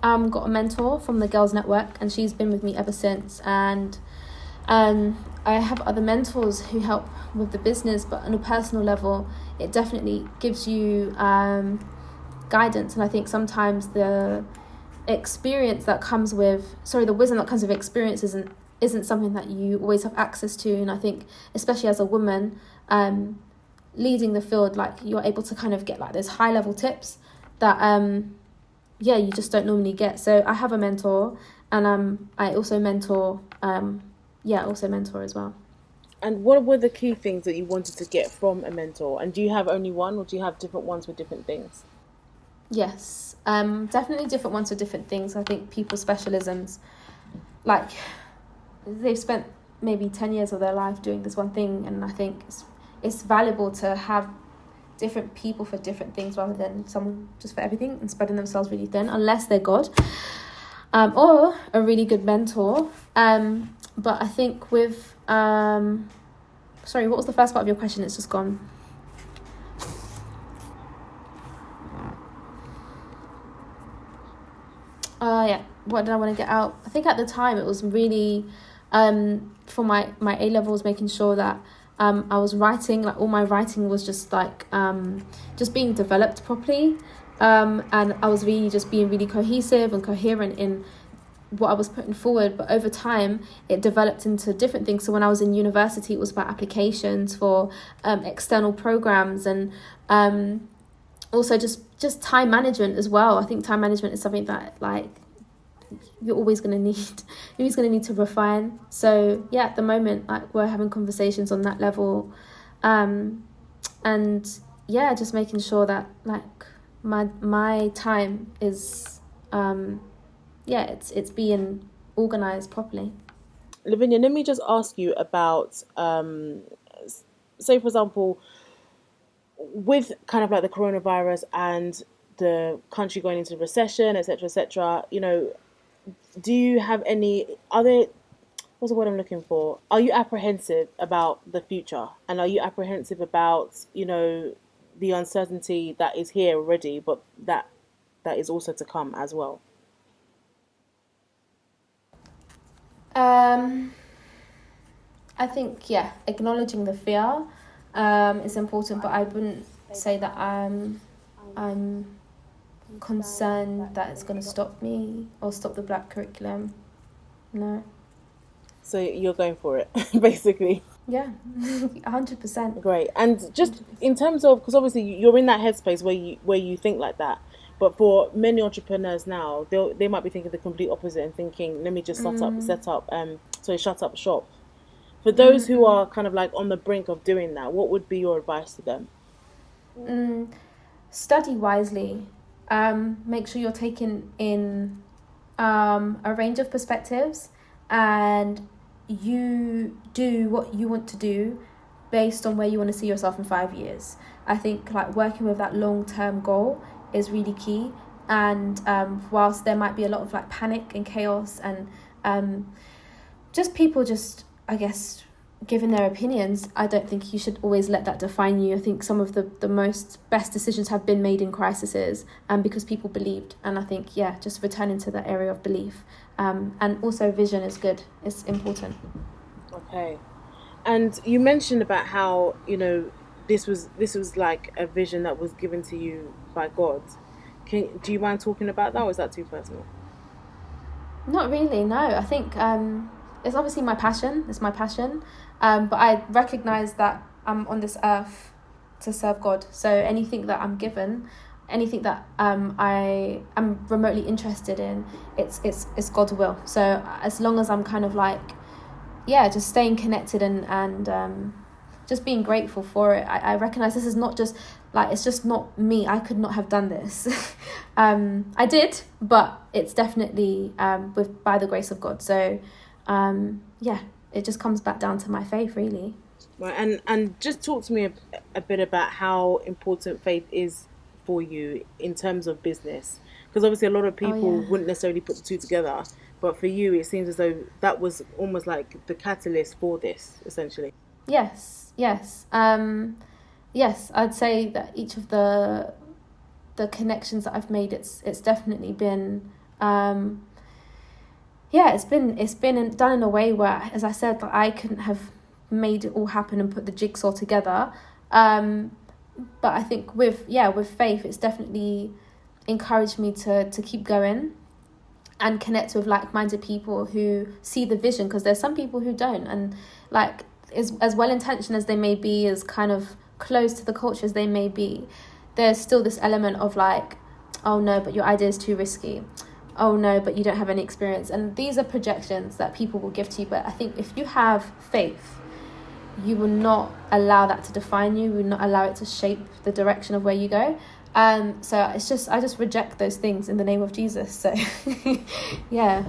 got a mentor from the Girls Network, and she's been with me ever since. And I have other mentors who help with the business, but on a personal level it definitely gives you guidance. And I think sometimes the experience that comes with the wisdom that comes with experience isn't something that you always have access to. And I think especially as a woman leading the field, like you're able to kind of get like those high level tips that you just don't normally get. So I have a mentor, and I also mentor as well. And what were the key things that you wanted to get from a mentor? And do you have only one, or do you have different ones with different things? Yes, definitely different ones with different things. I think people's specialisms, like they've spent maybe 10 years of their life doing this one thing, and I think it's valuable to have different people for different things rather than someone just for everything and spreading themselves really thin, unless they're God or a really good mentor. But I think with sorry, what was the first part of your question? It's just gone. What did I want to get out? I think at the time it was really for my A-levels, making sure that I was writing, like all my writing was just like just being developed properly, and I was really just being really cohesive and coherent in what I was putting forward. But over time it developed into different things. So when I was in university, it was about applications for external programs, and also just time management as well. I think time management is something that like you're always going to need to refine. So yeah, at the moment, like we're having conversations on that level, and yeah, just making sure that like my time is it's being organized properly. Lavinya, let me just ask you about say for example, with kind of like the coronavirus and the country going into recession, etc., do you have what's the word I'm looking for? Are you apprehensive about the future? And are you apprehensive about, the uncertainty that is here already, but that is also to come as well? I think, acknowledging the fear is important, but I wouldn't say that I'm concerned that it's going to stop me or stop the black curriculum. No. So you're going for it, basically. Yeah, 100%. Great. And just in terms of, because obviously you're in that headspace where you think like that, but for many entrepreneurs now, they might be thinking the complete opposite and thinking, let me just shut up shop. For those who are kind of like on the brink of doing that, what would be your advice to them? Study wisely. Make sure you're taking in a range of perspectives, and you do what you want to do based on where you want to see yourself in 5 years. I think like working with that long-term goal is really key. And whilst there might be a lot of like panic and chaos and just people just, I guess, giving their opinions, I don't think you should always let that define you. I think some of the most best decisions have been made in crises, because people believed. And I think, yeah, just returning to that area of belief. And also vision is good. It's important. Okay. And you mentioned about how, this was like a vision that was given to you by God. Do you mind talking about that, or is that too personal? Not really, no. I think it's obviously my passion. It's my passion. But I recognise that I'm on this earth to serve God. So anything that I'm given, anything that I am remotely interested in, it's God's will. So as long as I'm kind of like, yeah, just staying connected and just being grateful for it, I recognise this is not just like, it's just not me. I could not have done this. I did, but it's definitely by the grace of God. So yeah, it just comes back down to my faith, really. Right, and just talk to me a bit about how important faith is for you in terms of business, because obviously a lot of people wouldn't necessarily put the two together, but for you it seems as though that was almost like the catalyst for this, essentially. Yes. Yes, I'd say that each of the connections that I've made, it's definitely been it's been done in a way where, as I said, like, I couldn't have made it all happen and put the jigsaw together. But I think with faith, it's definitely encouraged me to keep going and connect with like-minded people who see the vision, because there's some people who don't, and like as well-intentioned as they may be, as kind of close to the culture as they may be, there's still this element of like, oh no, but your idea is too risky. Oh no, but you don't have any experience. And these are projections that people will give to you. But I think if you have faith, you will not allow that to define you. You will not allow it to shape the direction of where you go. So I just reject those things in the name of Jesus. So yeah.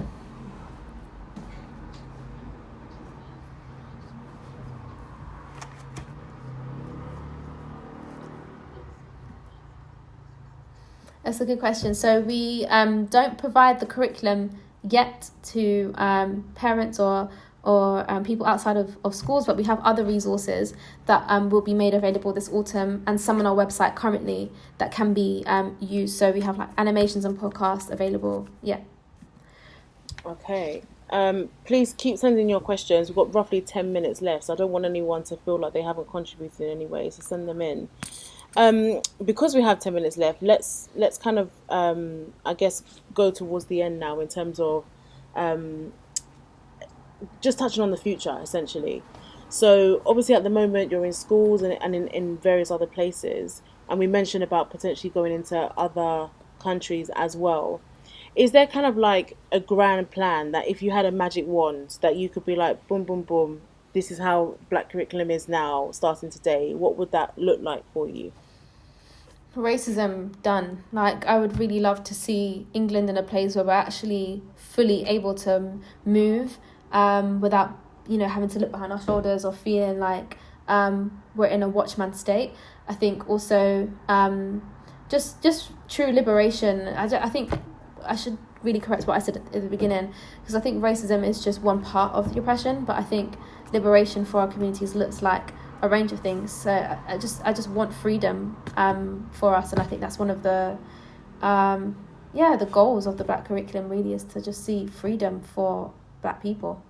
That's a good question. So we don't provide the curriculum yet to parents or people outside of schools, but we have other resources that will be made available this autumn, and some on our website currently that can be used. So we have like animations and podcasts available. Yeah. Okay. Please keep sending your questions. We've got roughly 10 minutes left, so I don't want anyone to feel like they haven't contributed in any way, so send them in. Because we have 10 minutes left, let's kind of I guess go towards the end now in terms of just touching on the future, essentially. So obviously at the moment you're in schools and in various other places, and we mentioned about potentially going into other countries as well. Is there kind of like a grand plan that if you had a magic wand that you could be like, boom, boom, boom, this is how black curriculum is now, starting today, what would that look like for you? Racism done. Like, I would really love to see England in a place where we're actually fully able to move without, having to look behind our shoulders or feeling like we're in a watchman state. I think also just true liberation. I think I should really correct what I said at the beginning, because I think racism is just one part of the oppression, but I think liberation for our communities looks like a range of things. So I just want freedom for us, and I think that's one of the the goals of the black curriculum, really, is to just see freedom for black people.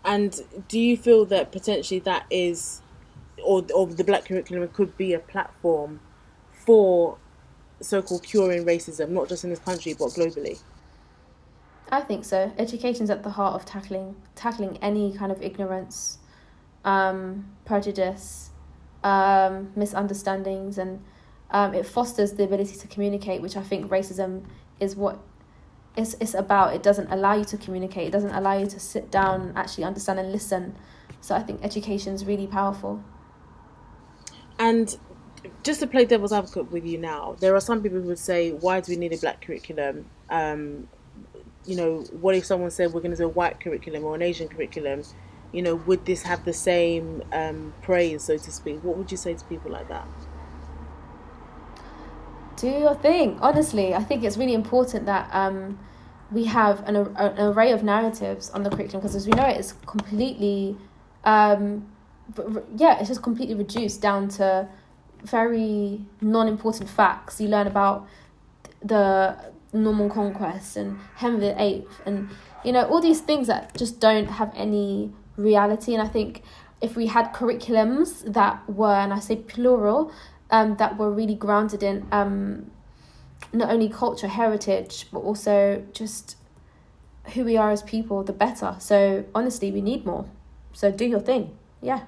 And do you feel that potentially that is, or the black curriculum could be a platform for so-called curing racism, not just in this country but globally? I think so. Education's at the heart of tackling any kind of ignorance, prejudice, misunderstandings, and it fosters the ability to communicate, which I think racism is what it's about. It doesn't allow you to communicate. It doesn't allow you to sit down and actually understand and listen. So I think education is really powerful. And just to play devil's advocate with you now, there are some people who would say, why do we need a black curriculum? What if someone said we're going to do a white curriculum or an Asian curriculum? Would this have the same praise, so to speak? What would you say to people like that? Do your thing. Honestly, I think it's really important that we have an array of narratives on the curriculum, because as we know, it's completely, it's just completely reduced down to very non-important facts. You learn about the Norman Conquest and Henry VIII, and all these things that just don't have any reality. And I think if we had curriculums that were, and I say plural, that were really grounded in not only culture, heritage, but also just who we are as people, the better. So honestly, we need more. So do your thing. Yeah.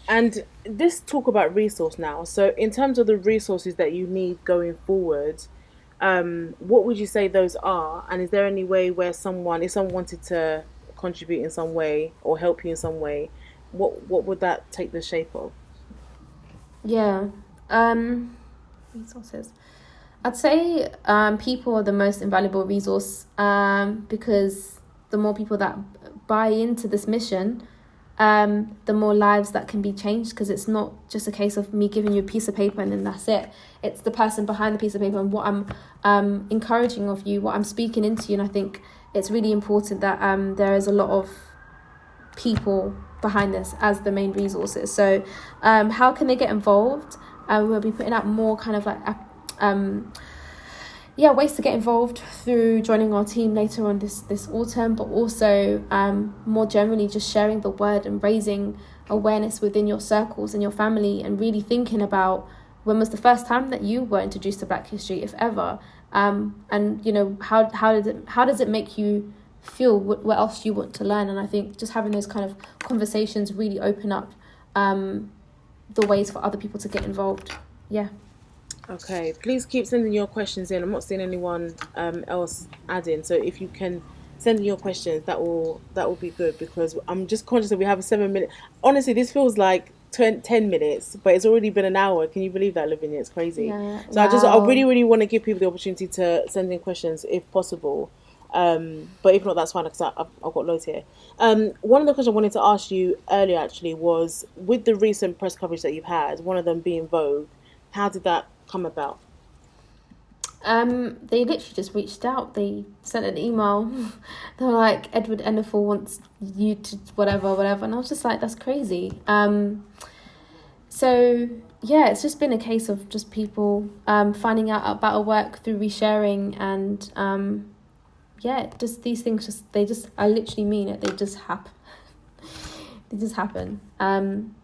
And this talk about resource now. So in terms of the resources that you need going forward, what would you say those are? And is there any way where if someone wanted to contribute in some way or help you in some way, what would that take the shape of? Yeah. Resources. I'd say people are the most invaluable resource, because the more people that buy into this mission, the more lives that can be changed, because it's not just a case of me giving you a piece of paper and then that's it. It's the person behind the piece of paper and what I'm encouraging of you, what I'm speaking into you. And I think it's really important that there is a lot of people behind this as the main resources. So how can they get involved? We'll be putting out more kind of like ways to get involved through joining our team later on this autumn, but also more generally just sharing the word and raising awareness within your circles and your family, and really thinking about when was the first time that you were introduced to Black history, if ever, and how does it make you feel, what else do you want to learn. And I think just having those kind of conversations really open up the ways for other people to get involved. Yeah. Okay, please keep sending your questions in. I'm not seeing anyone else adding, so if you can send in your questions, that will be good, because I'm just conscious that we have a 7 minute. Honestly, this feels like 10 minutes, but it's already been an hour. Can you believe that, Lavinya? It's crazy. Yeah. So wow. I really, really want to give people the opportunity to send in questions if possible. But if not, that's fine, because I've got loads here. One of the questions I wanted to ask you earlier actually was, with the recent press coverage that you've had, one of them being Vogue, how did that come about? They literally just reached out. They sent an email. They were like, Edward Enninful wants you to whatever, and I was just like, that's crazy. So yeah, it's just been a case of just people finding out about our work through resharing, and just these things I literally mean it, they just happen. They just happen,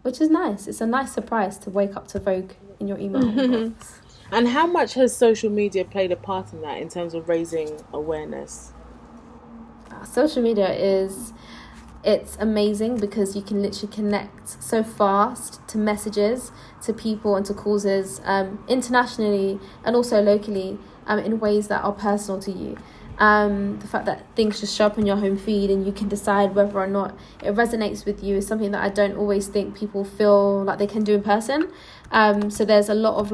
which is nice. It's a nice surprise to wake up to Vogue in your email box. And how much has social media played a part in that, in terms of raising awareness? Social media it's amazing, because you can literally connect so fast to messages, to people and to causes, internationally and also locally, in ways that are personal to you. The fact that things just show up on your home feed and you can decide whether or not it resonates with you is something that I don't always think people feel like they can do in person. So there's a lot of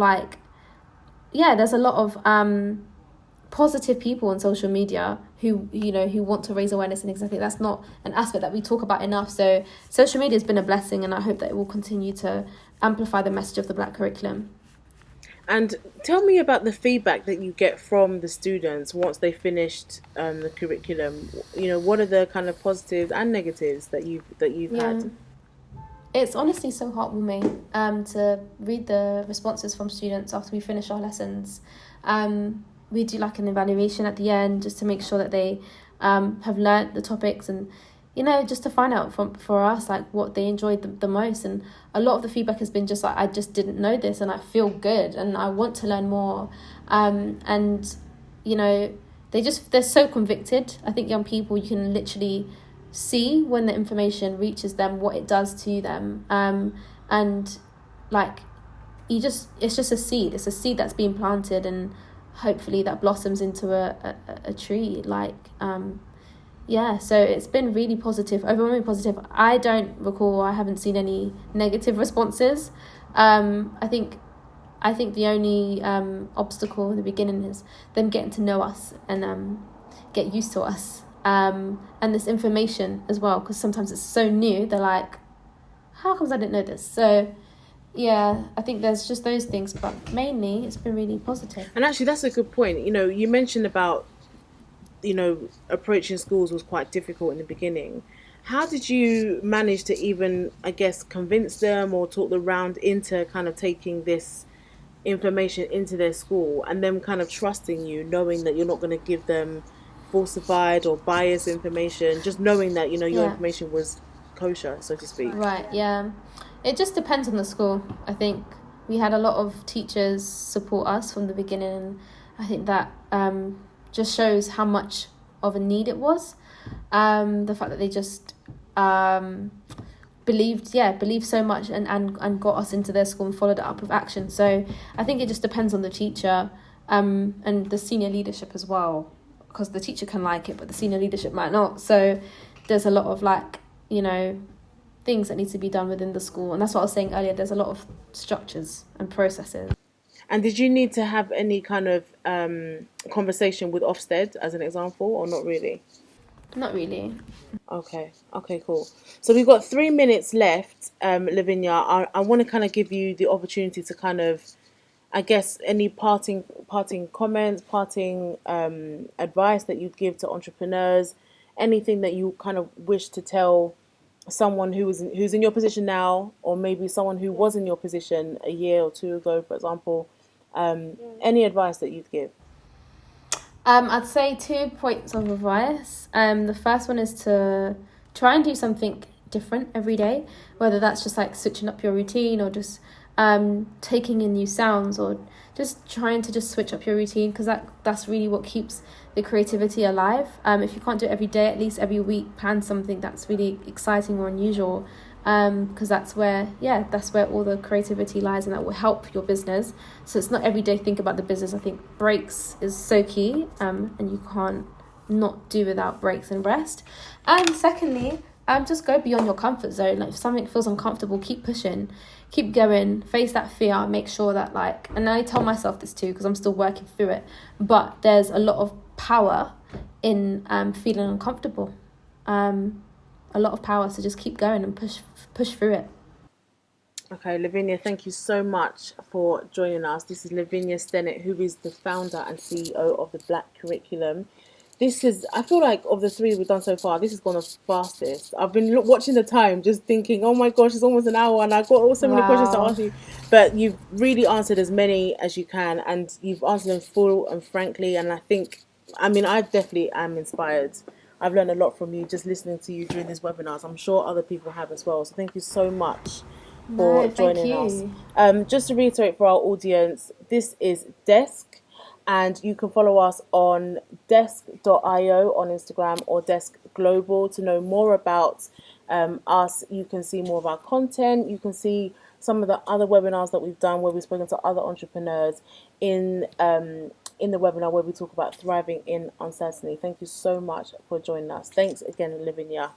positive people on social media who want to raise awareness, and exactly that's not an aspect that we talk about enough. So social media has been a blessing, and I hope that it will continue to amplify the message of the Black curriculum. And tell me about the feedback that you get from the students once they finished the curriculum. What are the kind of positives and negatives that you've had? It's honestly so heartwarming to read the responses from students after we finish our lessons. We do like an evaluation at the end, just to make sure that they have learnt the topics, and just to find out for us, like, what they enjoyed the most. And a lot of the feedback has been just like, I just didn't know this and I feel good and I want to learn more. And, they're so convicted. I think young people, you can literally see when the information reaches them, what it does to them. And like, it's just a seed. It's a seed that's being planted, and hopefully that blossoms into a tree. So it's been really positive, overwhelmingly positive. I don't recall, I haven't seen any negative responses. I think the only obstacle in the beginning is them getting to know us and get used to us, and this information as well, because sometimes it's so new, they're like, how comes I didn't know this? So yeah, I think there's just those things, but mainly it's been really positive. And actually, that's a good point. You mentioned about, approaching schools was quite difficult in the beginning. How did you manage to even, I guess, convince them or talk them around into kind of taking this information into their school and them kind of trusting you, knowing that you're not going to give them falsified or biased information, just knowing that, your Yeah. information was kosher, so to speak? Right, yeah. It just depends on the school. I think we had a lot of teachers support us from the beginning, and I think that just shows how much of a need it was. The fact that they just believed so much and got us into their school and followed it up with action. So I think it just depends on the teacher and the senior leadership as well, because the teacher can like it, but the senior leadership might not. So there's a lot of things that need to be done within the school, and that's what I was saying earlier. There's a lot of structures and processes. And did you need to have any kind of conversation with Ofsted, as an example, or not really? Not really. Okay, cool. So we've got 3 minutes left, Lavinia. I want to kind of give you the opportunity to kind of, I guess, any parting comments, parting advice that you'd give to entrepreneurs, anything that you kind of wish to tell someone who's in your position now, or maybe someone who was in your position a year or two ago, for example. Any advice that you'd give? I'd say 2 points of advice. The first one is to try and do something different every day, whether that's just like switching up your routine or just taking in new sounds, or just trying to just switch up your routine, because that's really what keeps the creativity alive. If you can't do it every day, at least every week plan something that's really exciting or unusual, because that's where all the creativity lies, and that will help your business. So it's not every day think about the business. I think breaks is so key, and you can't not do without breaks and rest. And secondly, just go beyond your comfort zone. Like, if something feels uncomfortable, keep pushing, keep going, face that fear, make sure that and I tell myself this too, because I'm still working through it, but there's a lot of power in feeling uncomfortable. A lot of power, so just keep going and push through it. Okay, Lavinia, thank you so much for joining us. This is Lavinya Stennett, who is the founder and CEO of the Black Curriculum. I feel like of the three we've done so far, this has gone the fastest. I've been watching the time, just thinking, oh my gosh, it's almost an hour, and I've got so many questions to ask you. But you've really answered as many as you can, and you've answered them full and frankly. And I definitely am inspired. I've learned a lot from you just listening to you during these webinars. I'm sure other people have as well. So thank you so much for joining us. Just to reiterate for our audience, this is DESC, and you can follow us on DESC.io on Instagram, or DESC Global, to know more about us. You can see more of our content. You can see some of the other webinars that we've done where we've spoken to other entrepreneurs in the webinar where we talk about thriving in uncertainty. Thank you so much for joining us. Thanks again, Lavinya.